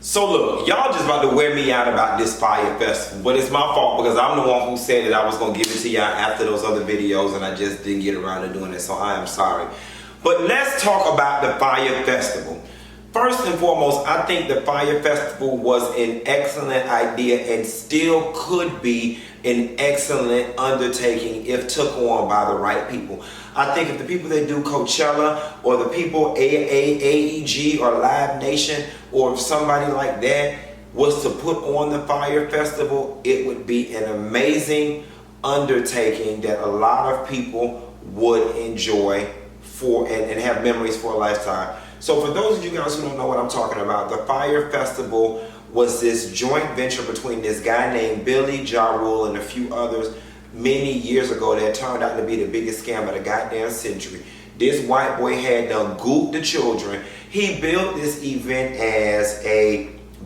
So look, y'all just about to wear me out about this Fyre Festival, but it's my fault because I'm the one who said that I was going to give it to y'all after those other videos and I just didn't get around to doing it, so I am sorry. But let's talk about the Fyre Festival. First and foremost, I think the Fyre Festival was an excellent idea and still could be an excellent undertaking if took on by the right people. I think if the people that do Coachella or the people AEG or Live Nation or if somebody like that was to put on the Fyre Festival, it would be an amazing undertaking that a lot of people would enjoy and have memories for a lifetime. So for those of you guys who don't know what I'm talking about, the Fyre Festival was this joint venture between this guy named Billy, Ja Rule, and a few others many years ago that turned out to be the biggest scam of the goddamn century. This white boy had done gooped the children. He built this event as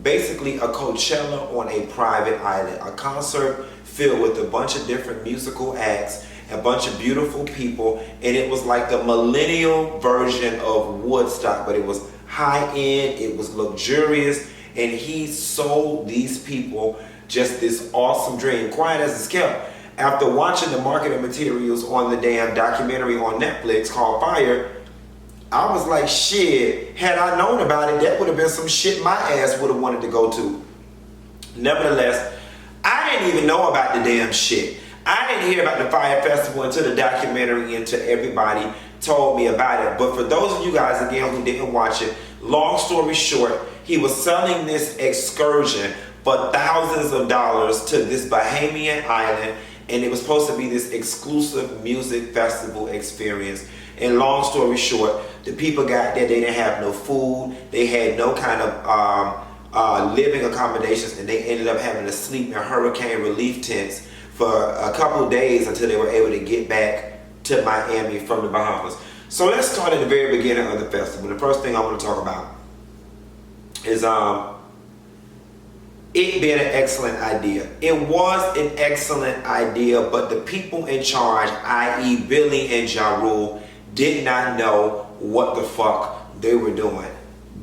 basically a Coachella on a private island, a concert filled with a bunch of different musical acts, a bunch of beautiful people, and it was like the millennial version of Woodstock, but it was high end, it was luxurious, and he sold these people just this awesome dream. Quiet as it's kept. After watching the marketing materials on the damn documentary on Netflix called Fyre, I was like, shit, had I known about it, that would have been some shit my ass would have wanted to go to. Nevertheless, I didn't even know about the damn shit. I didn't hear about the Fyre Festival until the documentary, until everybody told me about it. But for those of you guys, again, who didn't watch it, long story short, he was selling this excursion for thousands of dollars to this Bahamian island, and it was supposed to be this exclusive music festival experience. And long story short, the people got there, they didn't have no food, they had no kind of living accommodations, and they ended up having to sleep in hurricane relief tents for a couple of days until they were able to get back to Miami from the Bahamas. So let's start at the very beginning of the festival. The first thing I want to talk about is it being an excellent idea. It was an excellent idea, but the people in charge, i.e. Billy and Ja Rule, did not know what the fuck they were doing.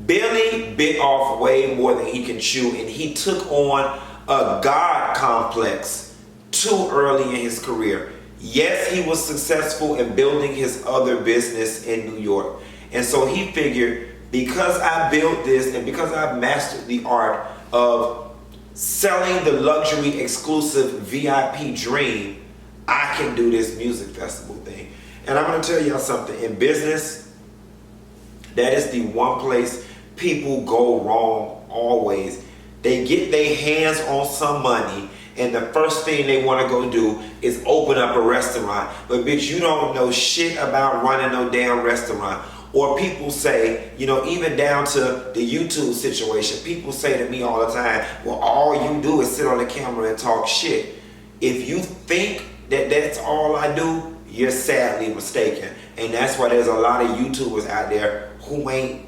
Billy bit off way more than he can chew, and he took on a God complex too early in his career. Yes, he was successful in building his other business in New York. And so he figured, because I built this and because I've mastered the art of selling the luxury exclusive VIP dream, I can do this music festival thing. And I'm going to tell y'all something. In business, that is the one place people go wrong always. They get their hands on some money, and the first thing they want to go do is open up a restaurant. But bitch, you don't know shit about running no damn restaurant. Or people say, you know, even down to the YouTube situation, people say to me all the time, well, all you do is sit on the camera and talk shit. If you think that that's all I do, you're sadly mistaken. And that's why there's a lot of YouTubers out there who ain't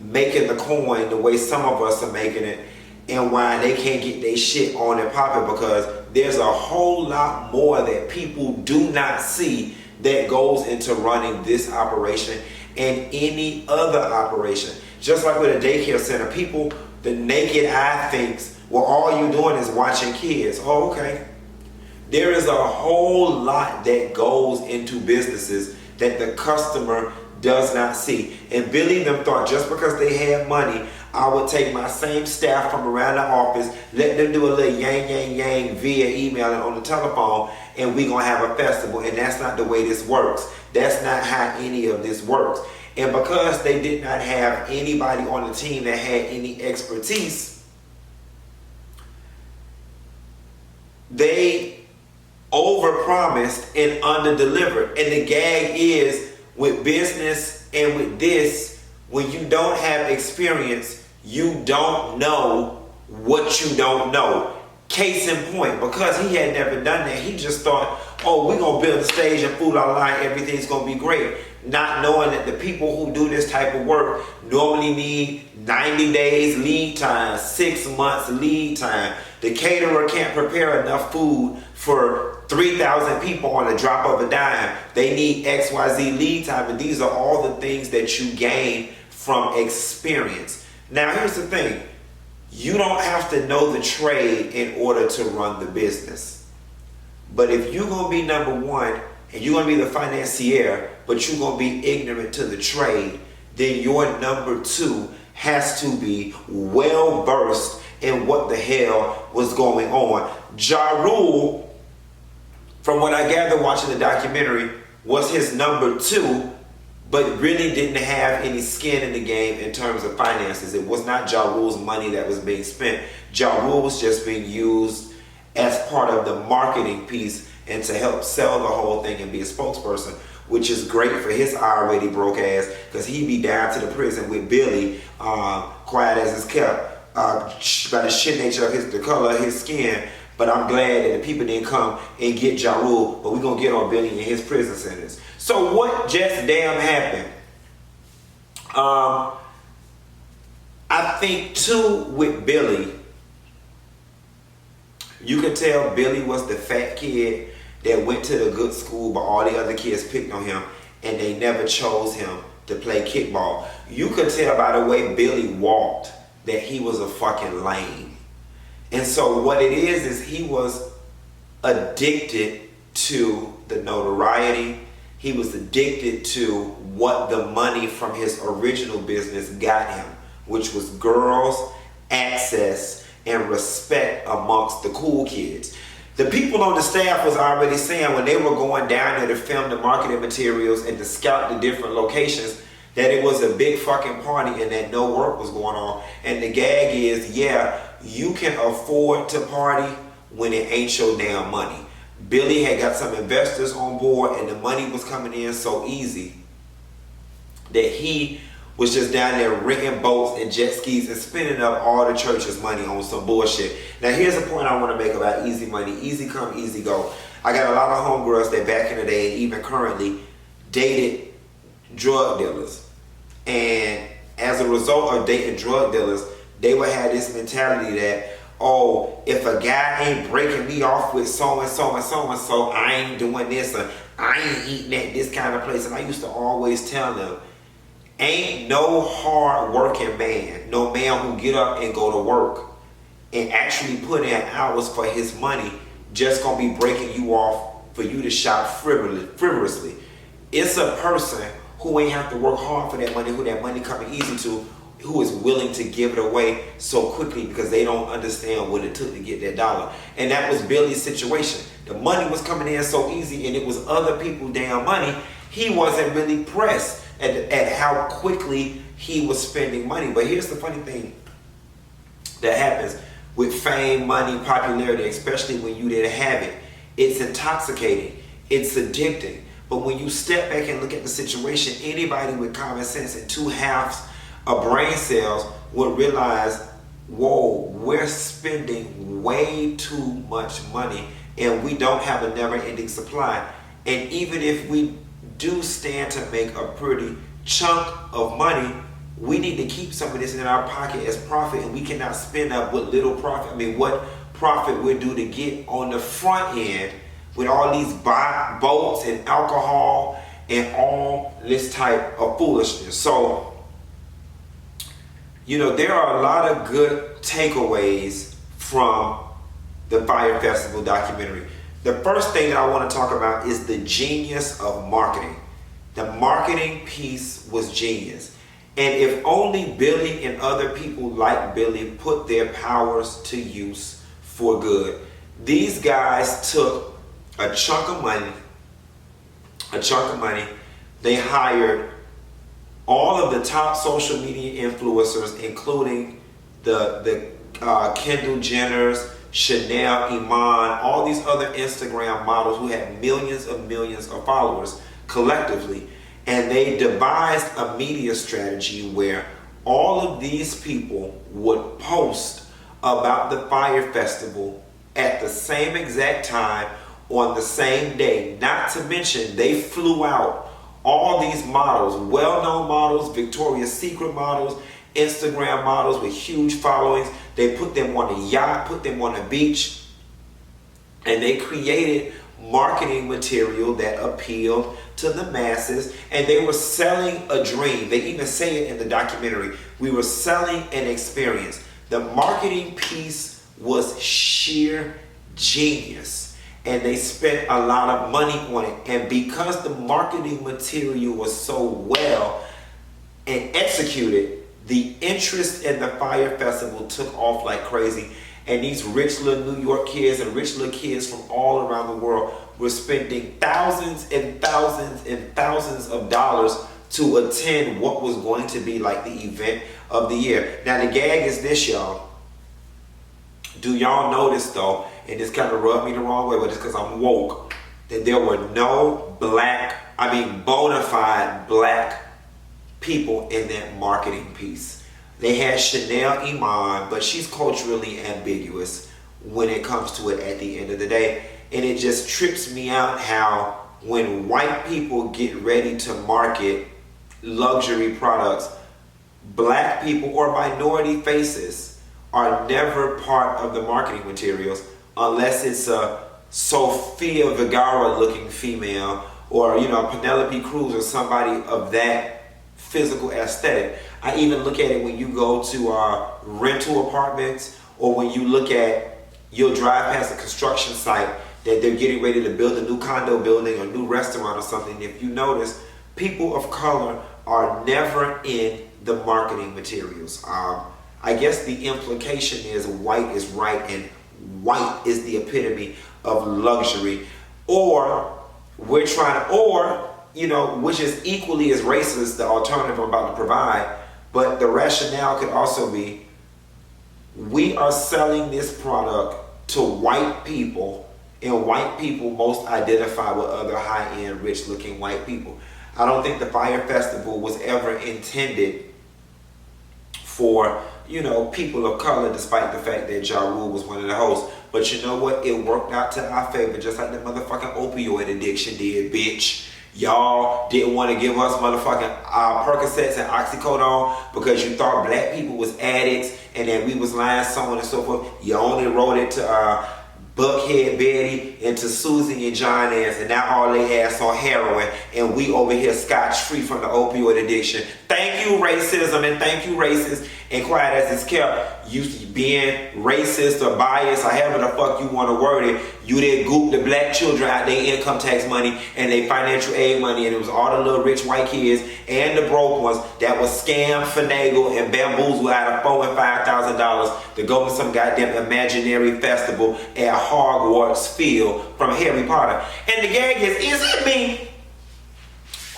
making the coin the way some of us are making it, and why they can't get their shit on and popping, because there's a whole lot more that people do not see that goes into running this operation and any other operation. Just like with a daycare center, people, the naked eye thinks, well, all you doing is watching kids. Oh, okay. There is a whole lot that goes into businesses that the customer does not see. And Billy and them thought just because they had money, I would take my same staff from around the office, let them do a little yang via email and on the telephone, and we gonna have a festival. And that's not the way this works. That's not how any of this works. And because they did not have anybody on the team that had any expertise, they overpromised and underdelivered. And the gag is, with business and with this, when you don't have experience, you don't know what you don't know. Case in point, because he had never done that, he just thought, oh, we're going to build a stage and food online, everything's going to be great. Not knowing that the people who do this type of work normally need 90 days lead time, 6 months lead time. The caterer can't prepare enough food for 3,000 people on a drop of a dime. They need XYZ lead time, and these are all the things that you gain from experience. Now, here's the thing. You don't have to know the trade in order to run the business. But if you're going to be number one and you're going to be the financier, but you're going to be ignorant to the trade, then your number two has to be well versed in what the hell was going on. Ja Rule, from what I gathered watching the documentary, was his number two, but really didn't have any skin in the game in terms of finances. It was not Ja Rule's money that was being spent. Ja Rule was just being used as part of the marketing piece and to help sell the whole thing and be a spokesperson, which is great for his already broke ass, because he'd be down to the prison with Billy, quiet as it's kept, by the shit nature of the color of his skin. But I'm glad that the people didn't come and get Ja Rule, but we're going to get on Billy and his prison sentence. So what just damn happened? I think too with Billy, you could tell Billy was the fat kid that went to the good school, but all the other kids picked on him and they never chose him to play kickball. You could tell by the way Billy walked that he was a fucking lame. And so what it is he was addicted to the notoriety. He was addicted to what the money from his original business got him, which was girls, access, and respect amongst the cool kids. The people on the staff was already saying when they were going down there to film the marketing materials and to scout the different locations that it was a big fucking party and that no work was going on. And the gag is, yeah, you can afford to party when it ain't your damn money. Billy had got some investors on board and the money was coming in so easy that he was just down there renting boats and jet skis and spending up all the church's money on some bullshit. Now here's a point I want to make about easy money. Easy come, easy go. I got a lot of homegirls that back in the day and even currently dated drug dealers. And as a result of dating drug dealers, they would have this mentality that, oh, if a guy ain't breaking me off with so and so and so and so, I ain't doing this, or I ain't eating at this kind of place. And I used to always tell them, ain't no hard working man, no man who get up and go to work and actually put in hours for his money, just gonna be breaking you off for you to shop frivolously. It's a person who ain't have to work hard for that money, who that money coming easy to, who is willing to give it away so quickly because they don't understand what it took to get that dollar. And that was Billy's situation. The money was coming in so easy and it was other people's damn money. He wasn't really pressed at how quickly he was spending money. But here's the funny thing that happens with fame, money, popularity, especially when you didn't have it. It's intoxicating. It's addicting. But when you step back and look at the situation, anybody with common sense and two halves of brain cells would realize, whoa, we're spending way too much money and we don't have a never-ending supply. And even if we do stand to make a pretty chunk of money, we need to keep some of this in our pocket as profit, and we cannot spend up what little profit, what profit we're due to get on the front end with all these boats and alcohol and all this type of foolishness. So, you know, there are a lot of good takeaways from the Fyre Festival documentary. The first thing that I want to talk about is the genius of marketing. The marketing piece was genius. And if only Billy and other people like Billy put their powers to use for good. These guys took a chunk of money. They hired all of the top social media influencers, including the Kendall Jenners, Chanel, Iman, all these other Instagram models who had millions of followers collectively. And they devised a media strategy where all of these people would post about the Fyre Festival at the same exact time on the same day. Not to mention, they flew out all these models, well-known models, Victoria's Secret models, Instagram models with huge followings. They put them on a yacht, put them on a beach, and they created marketing material that appealed to the masses, and they were selling a dream. They even say it in the documentary. We were selling an experience. The marketing piece was sheer genius, and they spent a lot of money on it. And because the marketing material was so well and executed, the interest in the Fyre Festival took off like crazy. And these rich little New York kids and rich little kids from all around the world were spending thousands and thousands and thousands of dollars to attend what was going to be like the event of the year. Now the gag is this, y'all. Do y'all notice though, and this kind of rubbed me the wrong way, but it's because I'm woke, that there were no bona fide black people in that marketing piece. They had Chanel Iman, but she's culturally ambiguous when it comes to it at the end of the day. And it just trips me out how when white people get ready to market luxury products, black people or minority faces are never part of the marketing materials unless it's a Sofia Vergara looking female or, you know, Penelope Cruz or somebody of that physical aesthetic. I even look at it when you go to rental apartments, or when you look at, you'll drive past a construction site that they're getting ready to build a new condo building or new restaurant or something. If you notice, people of color are never in the marketing materials. I guess the implication is white is right and white is the epitome of luxury, or we're trying to, or, you know, which is equally as racist, the alternative I'm about to provide. But the rationale could also be, we are selling this product to white people, and white people most identify with other high-end, rich-looking white people. I don't think the Fyre Festival was ever intended for, you know, people of color, despite the fact that Ja Rule was one of the hosts. But you know what? It worked out to our favor, just like the motherfucking opioid addiction did, bitch. Y'all didn't want to give us motherfucking Percocets and Oxycodone because you thought black people was addicts and that we was lying, so on and so forth. You only wrote it to Buckhead Betty and to Susie and John Ass, and now all they ass on heroin, and we over here scotch-free from the opioid addiction. Thank you, racism, and thank you, racist, and quiet as it's kept. You being racist or biased, however the fuck you want to word it, you did goop the black children out their income tax money and their financial aid money, and it was all the little rich white kids and the broke ones that was scammed, finagled, and bamboozled out of $4,000 and $5,000 to go to some goddamn imaginary festival at Hogwarts Field from Harry Potter. And the gag is it me?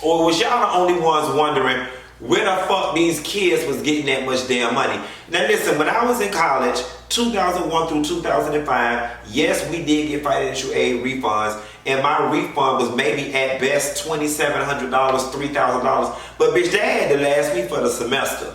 Or was y'all the only ones wondering where the fuck these kids was getting that much damn money? Now listen, when I was in college, 2001 through 2005, yes, we did get financial aid refunds, and my refund was maybe at best $2,700, $3,000, but bitch, that had to last me for the semester.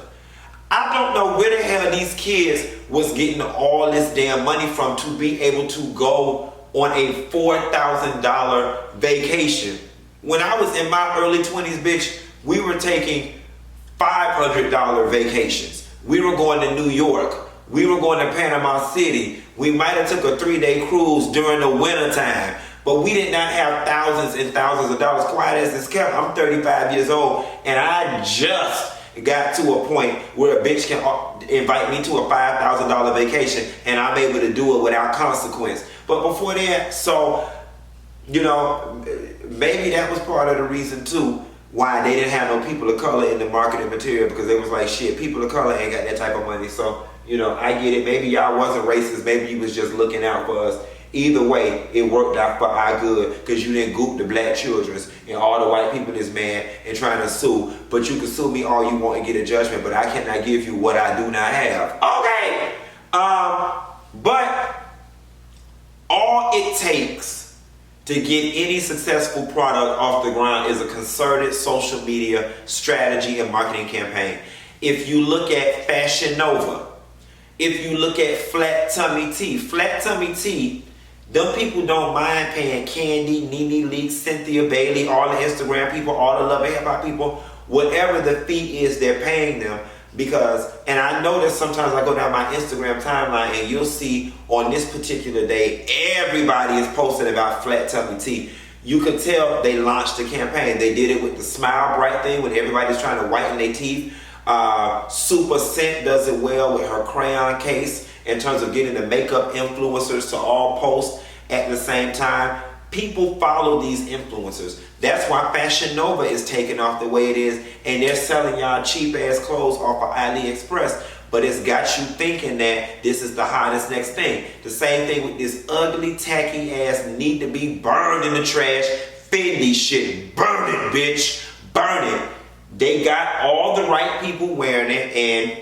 I don't know where the hell these kids was getting all this damn money from to be able to go on a $4,000 vacation. When I was in my early 20s, bitch, we were taking $500 vacations. We were going to New York. We were going to Panama City. We might have took a 3-day cruise during the winter time, but we did not have thousands and thousands of dollars. Quiet as it's kept, I'm 35 years old, and I just got to a point where a bitch can invite me to a $5,000 vacation, and I'm able to do it without consequence. But before that, so, you know, maybe that was part of the reason too why they didn't have no people of color in the marketing material, because they was like, shit, people of color ain't got that type of money. So, you know, I get it. Maybe y'all wasn't racist. Maybe you was just looking out for us. Either way, it worked out for our good, because you didn't goop the black childrens and all the white people is mad and trying to sue. But you can sue me all you want and get a judgment, but I cannot give you what I do not have. Okay. But all it takes to get any successful product off the ground is a concerted social media strategy and marketing campaign. If you look at Fashion Nova, if you look at Flat Tummy Tea, them people don't mind paying Candy, Nene Leakes, Cynthia Bailey, all the Instagram people, all the Love and Hip Hop people, whatever the fee is, they're paying them. Because, and I know that sometimes I go down my Instagram timeline and you'll see on this particular day, everybody is posting about Flat Tummy Tea. You could tell they launched a campaign. They did it with the Smile Bright thing when everybody's trying to whiten their teeth. Super Scent does it well with her crayon case in terms of getting the makeup influencers to all post at the same time. People follow these influencers. That's why Fashion Nova is taking off the way it is, and they're selling y'all cheap ass clothes off of AliExpress. But it's got you thinking that this is the hottest next thing. The same thing with this ugly, tacky ass, need to be burned in the trash Fendi shit. Burn it, bitch. Burn it. They got all the right people wearing it, and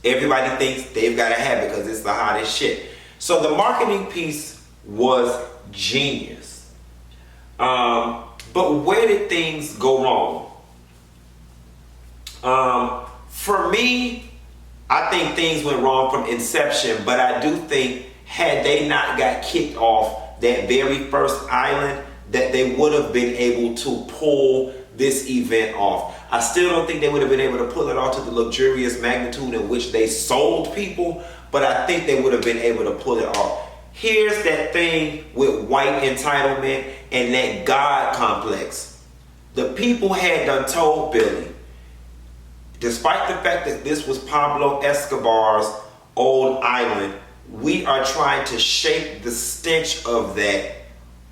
everybody thinks they've got to have it because it's the hottest shit. So the marketing piece was genius. But where did things go wrong? For me, I think things went wrong from inception, but I do think had they not got kicked off that very first island, that they would have been able to pull this event off. I still don't think they would have been able to pull it off to the luxurious magnitude in which they sold people, but I think they would have been able to pull it off. Here's that thing with white entitlement and that God complex. The people had done told Billy, despite the fact that this was Pablo Escobar's old island, we are trying to shake the stench of that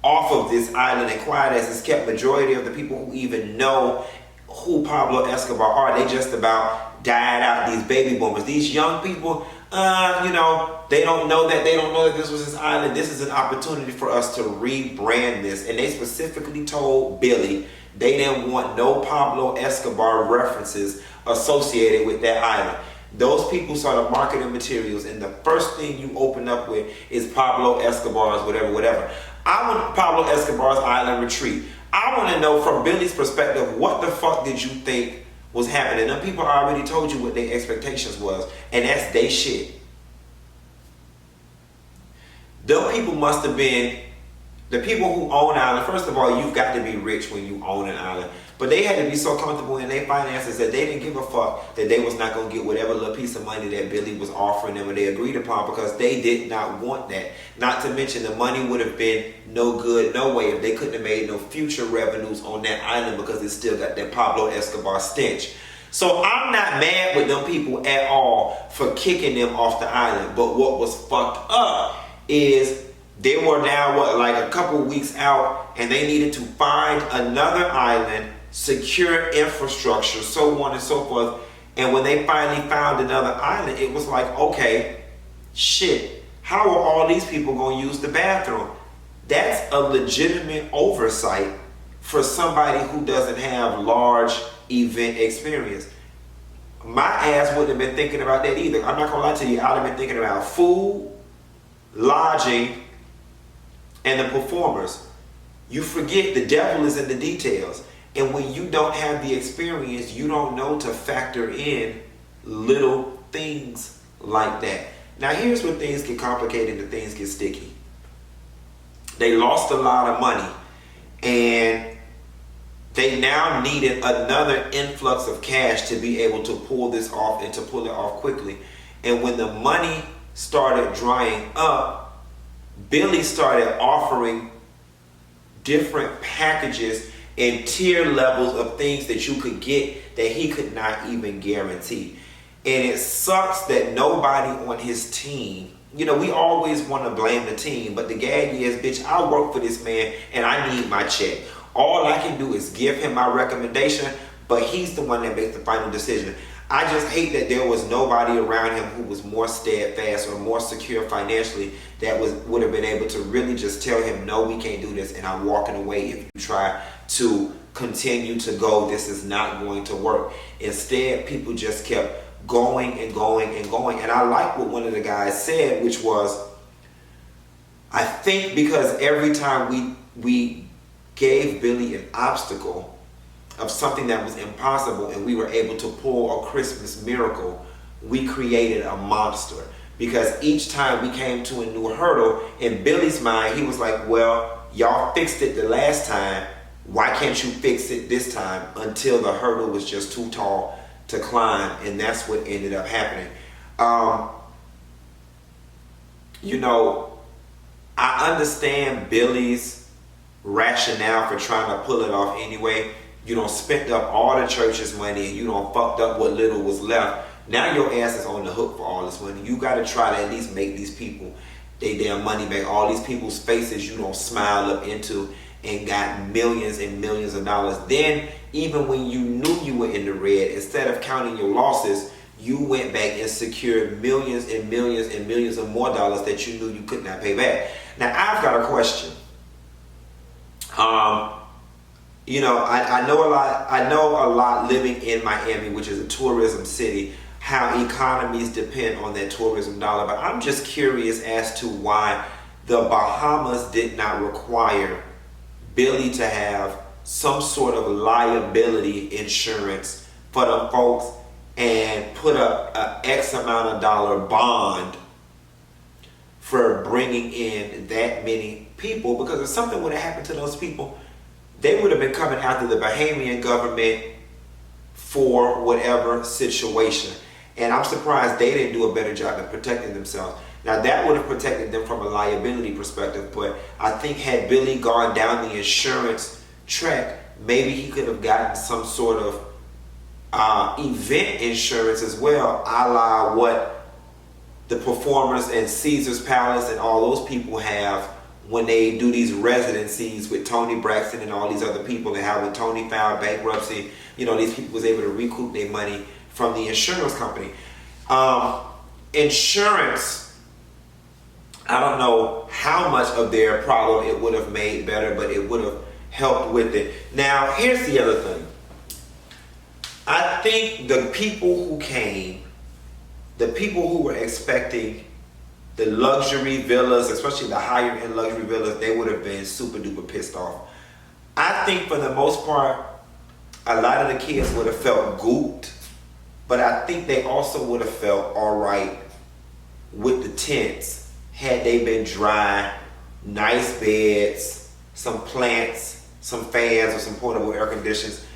off of this island. And quiet as it's kept, majority of the people who even know who Pablo Escobar are, they just about died out. These baby boomers, these young people, they don't know that this was his island. This is an opportunity for us to rebrand this. And they specifically told Billy they didn't want no Pablo Escobar references associated with that island. Those people saw the marketing materials, and the first thing you open up with is Pablo Escobar's whatever. I want Pablo Escobar's island retreat. I want to know from Billy's perspective, what the fuck did you think was happening? Them people already told you what their expectations was, and that's they shit. Them people must have been the people who own an island. First of all, you've got to be rich when you own an island. But they had to be so comfortable in their finances that they didn't give a fuck that they was not going to get whatever little piece of money that Billy was offering them or they agreed upon, because they did not want that. Not to mention the money would have been no good, no way, if they couldn't have made no future revenues on that island, because it still got that Pablo Escobar stench. So I'm not mad with them people at all for kicking them off the island. But what was fucked up is they were now, like a couple weeks out, and they needed to find another island, secure infrastructure, so on and so forth. And when they finally found another island, it was like, okay, shit, how are all these people going to use the bathroom? That's a legitimate oversight for somebody who doesn't have large event experience. My ass wouldn't have been thinking about that either. I'm not going to lie to you. I'd have been thinking about food, lodging, and the performers. You forget the devil is in the details. And when you don't have the experience, you don't know to factor in little things like that. Now here's where things get complicated and things get sticky. They lost a lot of money, and they now needed another influx of cash to be able to pull this off and to pull it off quickly. And when the money started drying up, Billy started offering different packages and tier levels of things that you could get that he could not even guarantee. And it sucks that nobody on his team, we always want to blame the team, but the gag is, bitch, I work for this man and I need my check. All I can do is give him my recommendation, but he's the one that makes the final decision. I just hate that there was nobody around him who was more steadfast or more secure financially that would have been able to really just tell him, no, we can't do this, and I'm walking away if you try to continue to go. This is not going to work. Instead, people just kept going and going and going. And I like what one of the guys said, which was, I think because every time we gave Billy an obstacle of something that was impossible and we were able to pull a Christmas miracle, we created a monster. Because each time we came to a new hurdle, in Billy's mind, he was like, well, y'all fixed it the last time. Why can't you fix it this time? Until the hurdle was just too tall to climb. And that's what ended up happening. I understand Billy's rationale for trying to pull it off anyway. You don't spent up all the church's money, and you don't fucked up what little was left. Now your ass is on the hook for all this money. You got to try to at least make these people they damn money back. All these people's faces you don't smile up into and got millions and millions of dollars. Then even when you knew you were in the red, instead of counting your losses, you went back and secured millions and millions and millions of more dollars that you knew you could not pay back. Now I've got a question. You know, I know a lot living in Miami, which is a tourism city, how economies depend on that tourism dollar. But I'm just curious as to why the Bahamas did not require Billy to have some sort of liability insurance for them folks and put up an X amount of dollar bond for bringing in that many people. Because if something would have happened to those people, they would have been coming after the Bahamian government for whatever situation. And I'm surprised they didn't do a better job at protecting themselves. Now that would have protected them from a liability perspective, but I think had Billy gone down the insurance track, maybe he could have gotten some sort of event insurance as well, a la what the performers and Caesar's Palace and all those people have when they do these residencies with Tony Braxton and all these other people, and how when Tony filed bankruptcy, you know, these people was able to recoup their money from the insurance company. Insurance, I don't know how much of their problem it would have made better, but it would have helped with it. Now, here's the other thing. I think the people who came, the people who were expecting the luxury villas, especially the higher end luxury villas, they would have been super duper pissed off. I think for the most part, a lot of the kids would have felt gooped, but I think they also would have felt all right with the tents had they been dry, nice beds, some plants, some fans, or some portable air conditioners.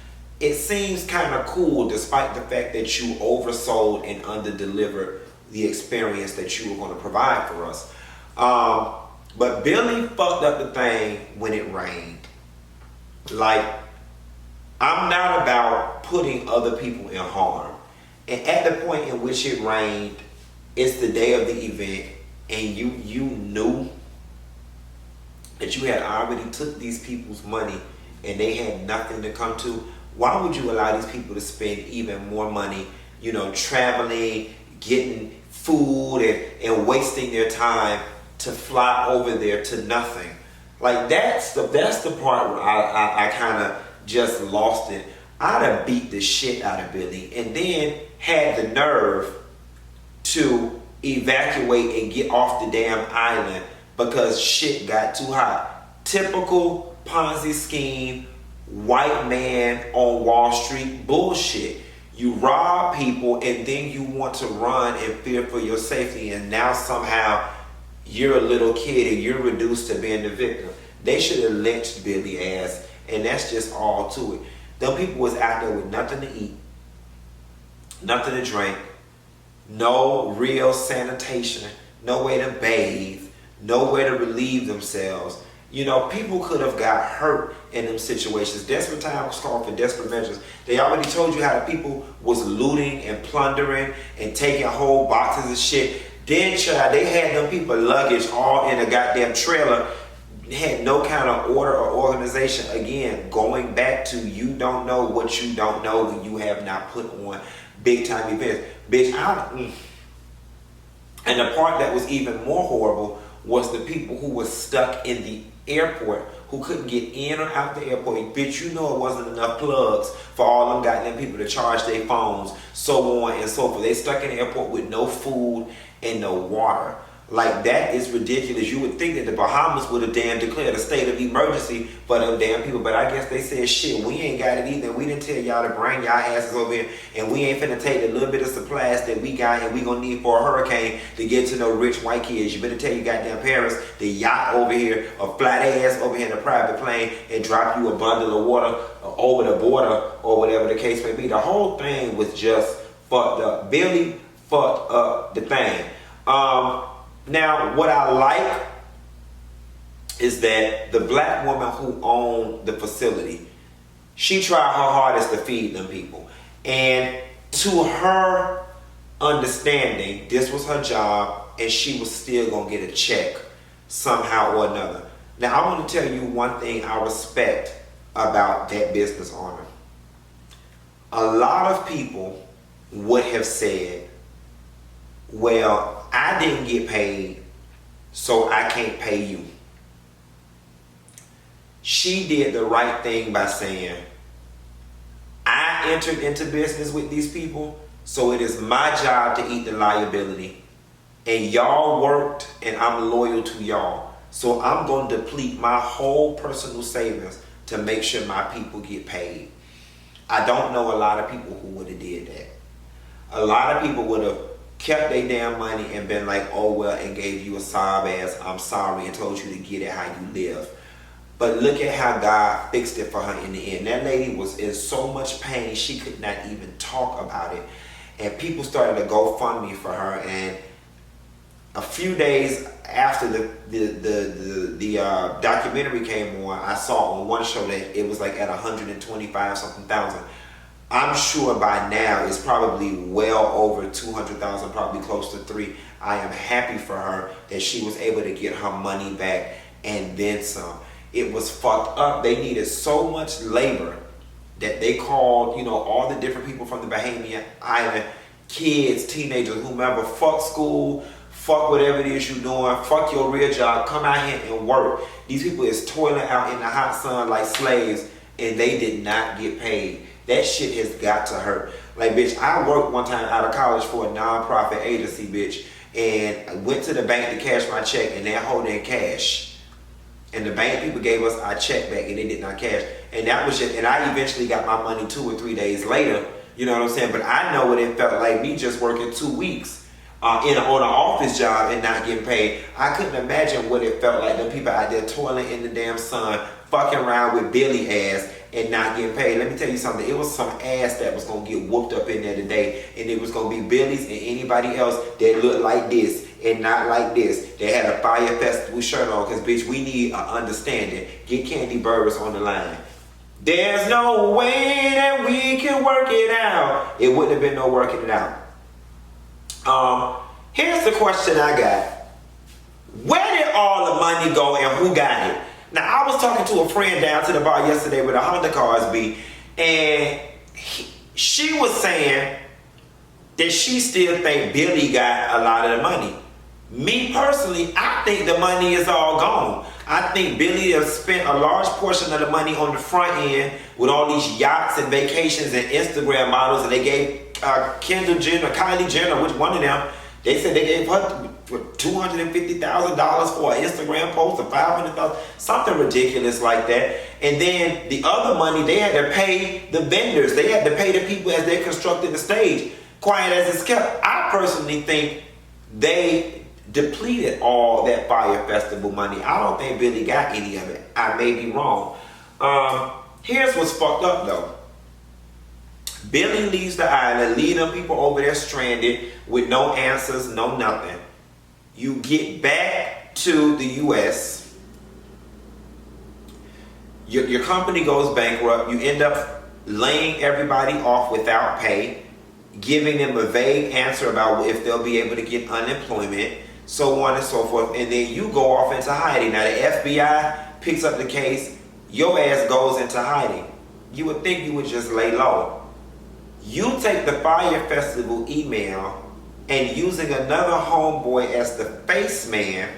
It seems kind of cool despite the fact that you oversold and underdelivered the experience that you were going to provide for us. But Billy fucked up the thing when it rained. Like, I'm not about putting other people in harm. And at the point in which it rained, it's the day of the event, and you knew that you had already took these people's money and they had nothing to come to, why would you allow these people to spend even more money, you know, traveling, getting food, and wasting their time to fly over there to nothing? Like, that's the part where I kind of just lost it. I'd have beat the shit out of Billy and then had the nerve to evacuate and get off the damn island because shit got too hot. Typical Ponzi scheme, white man on Wall Street bullshit. You rob people and then you want to run and fear for your safety, and now somehow you're a little kid and you're reduced to being the victim. They should have lynched Billy ass, and that's just all to it. Them people was out there with nothing to eat, nothing to drink, no real sanitation, no way to bathe, no way to relieve themselves. You know, people could have got hurt in them situations. Desperate times call for desperate measures. They already told you how the people was looting and plundering and taking whole boxes of shit. Then, child, they had them people luggage all in a goddamn trailer. Had no kind of order or organization. Again, going back to you don't know what you don't know when you have not put on big time events. Bitch, and the part that was even more horrible was the people who were stuck in the airport, who couldn't get in or out the airport. Bitch, you know it wasn't enough plugs for all them goddamn people to charge their phones, so on and so forth. They stuck in the airport with no food and no water. Like, that is ridiculous. You would think that the Bahamas would have damn declared a state of emergency for them damn people, but I guess they said, shit, we ain't got it either. We didn't tell y'all to bring y'all asses over here, and we ain't finna take the little bit of supplies that we got and we gonna need for a hurricane to get to no rich white kids. You better tell your goddamn parents the yacht over here, or fly their ass over here in a private plane and drop you a bundle of water over the border, or whatever the case may be. The whole thing was just fucked up. Billy fucked up the thing. Now, what I like is that the black woman who owned the facility, She tried her hardest to feed them people. And to her understanding, this was her job and she was still going to get a check somehow or another. Now, I want to tell you one thing I respect about that business owner. A lot of people would have said, well, I didn't get paid, so I can't pay you. She did the right thing by saying, I entered into business with these people, so it is my job to eat the liability. And y'all worked, and I'm loyal to y'all. So I'm going to deplete my whole personal savings to make sure my people get paid. I don't know a lot of people who would have did that. A lot of people would have kept their damn money and been like, oh well, and gave you a sob ass, I'm sorry, and told you to get it how you live. But look at how God fixed it for her in the end. That lady was in so much pain, she could not even talk about it. And people started to GoFundMe for her. And a few days after the documentary came on, I saw on one show that it was like at 125 something thousand. I'm sure by now it's probably well over 200,000, probably close to 3. I am happy for her that she was able to get her money back and then some. It was fucked up. They needed so much labor that they called, you know, all the different people from the Bahamian island, kids, teenagers, whomever, fuck school, fuck whatever it is you're doing, fuck your real job, come out here and work. These people is toiling out in the hot sun like slaves, and they did not get paid. That shit has got to hurt. Like, bitch, I worked one time out of college for a non-profit agency, bitch, and I went to the bank to cash my check, and they're holding cash. And the bank people gave us our check back, and they did not cash. And that was just, and I eventually got my money 2 or 3 days later. You know what I'm saying? But I know what it felt like, me just working 2 weeks on an office job and not getting paid. I couldn't imagine what it felt like, the people out there toiling in the damn sun, fucking around with Billy ass and not getting paid. Let me tell you something. It was some ass that was going to get whooped up in there today. And it was going to be Billy's and anybody else that looked like this and not like this. They had a Fyre Festival shirt on, because, bitch, we need an understanding. Get Candy Burris on the line. There's no way that we can work it out. It wouldn't have been no working it out. Here's the question I got. Where did all the money go and who got it? Now, I was talking to a friend down to the bar yesterday where the Honda cars be, and she was saying that she still think Billy got a lot of the money. Me personally, I think the money is all gone. I think Billy has spent a large portion of the money on the front end with all these yachts and vacations and Instagram models, and they gave Kendall Jenner, Kylie Jenner, which one of them, they said they gave her $250,000 for an Instagram post, or $500,000, something ridiculous like that. And then the other money, they had to pay the vendors. They had to pay the people as they constructed the stage. Quiet as it's kept. I personally think they depleted all that Fyre Festival money. I don't think Billy got any of it. I may be wrong. Here's what's fucked up though. Billy leaves the island, leave them people over there stranded with no answers, no nothing. You get back to the U.S. Your company goes bankrupt. You end up laying everybody off without pay, giving them a vague answer about if they'll be able to get unemployment, so on and so forth. And then you go off into hiding. Now the FBI picks up the case. Your ass goes into hiding. You would think you would just lay low. You take the Fyre Festival email and using another homeboy as the face man,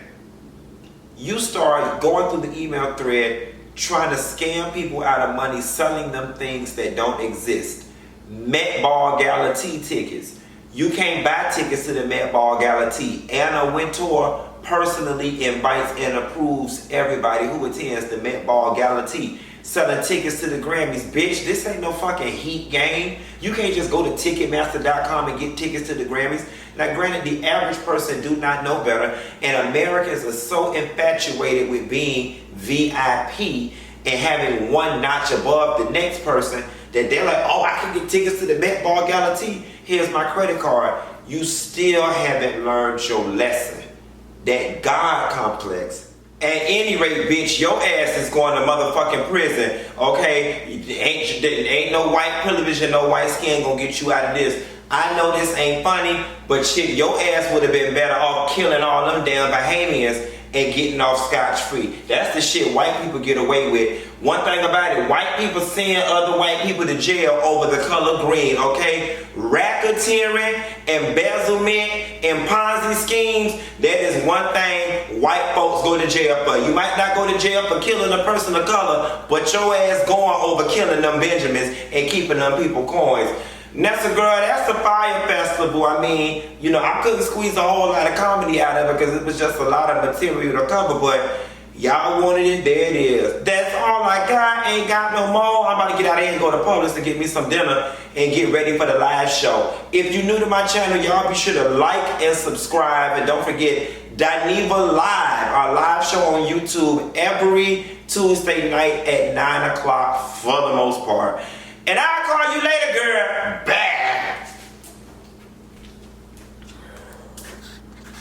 you start going through the email thread trying to scam people out of money, selling them things that don't exist. Met Ball Gala tea tickets. You can't buy tickets to the Met Ball Gala tea. Anna Wintour personally invites and approves everybody who attends the Met Ball Gala tea. Selling tickets to the Grammys. Bitch, this ain't no fucking Heat game. You can't just go to Ticketmaster.com and get tickets to the Grammys. Now, granted, the average person do not know better, and Americans are so infatuated with being VIP and having one notch above the next person that they're like, oh, I can get tickets to the Met Ball Gala tea. Here's my credit card. You still haven't learned your lesson. That God complex At any rate, bitch, your ass is going to motherfucking prison, okay? Ain't no white privilege and no white skin gonna get you out of this. I know this ain't funny, but shit, your ass would have been better off killing all them damn Bahamians and getting off scotch-free. That's the shit white people get away with. One thing about it, white people send other white people to jail over the color green, okay? Racketeering, embezzlement, and Ponzi schemes, that is one thing white folks go to jail for. You might not go to jail for killing a person of color, but your ass going over killing them Benjamins and keeping them people coins. Nessa girl, that's the Fyre Festival. I mean, you know, I couldn't squeeze a whole lot of comedy out of it because it was just a lot of material to cover, but y'all wanted it, there it is. That's all I got, ain't got no more. I'm about to get out of here and go to Publix to get me some dinner and get ready for the live show. If you're new to my channel, y'all be sure to like and subscribe, and don't forget Dineva Live, our live show on YouTube every Tuesday night at 9 o'clock for the most part. And I'll call you later, girl. Bye.